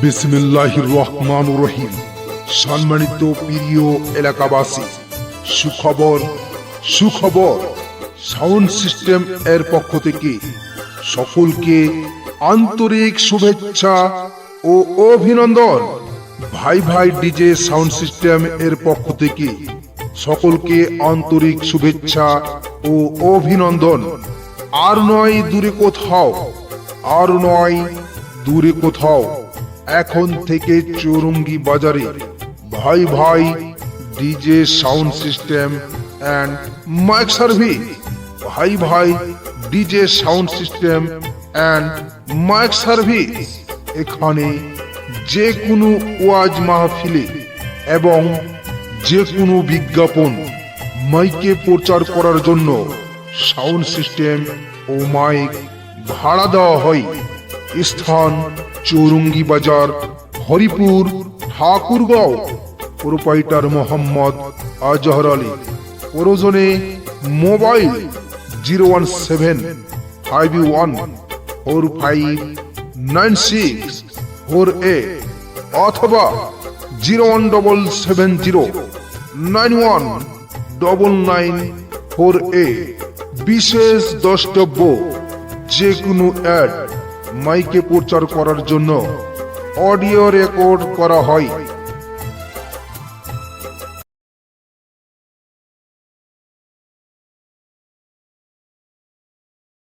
বিসমিল্লাহির রহমানির রহিম। সম্মানিত প্রিয় এলাকাবাসী, সুখবর সাউন্ড সিস্টেম এর পক্ষ থেকে সকলকে আন্তরিক শুভেচ্ছা ও অভিনন্দন। ভাই ডিজে সাউন্ড সিস্টেম এর পক্ষ থেকে সকলকে আন্তরিক শুভেচ্ছা ও অভিনন্দন। আর নয় দূরে কোথাও, এখন থেকে চৌরঙ্গি বাজারে ভাই DJ sound system and mic service. ভাই DJ sound system and mic service এখানে যে কোনো ওয়াজ মাহফিলে এবং যে কোনো বিজ্ঞাপন মাইকে প্রচার করার জন্য সাউন্ড সিস্টেম ও মাইক ভাড়া দেওয়া হয়। স্থান চৌরঙ্গি বাজার, হরিপুর, ঠাকুরগাঁও। প্রোপাইটার মোহাম্মদ আজহর আলী। প্রয়োজনে মোবাইল 01715459648 অথবা 01770919948। বিশেষ দ্রষ্টব্য, যে কোনো অ্যাড মাইকে প্রচার করার জন্য অডিও রেকর্ড করা হয়।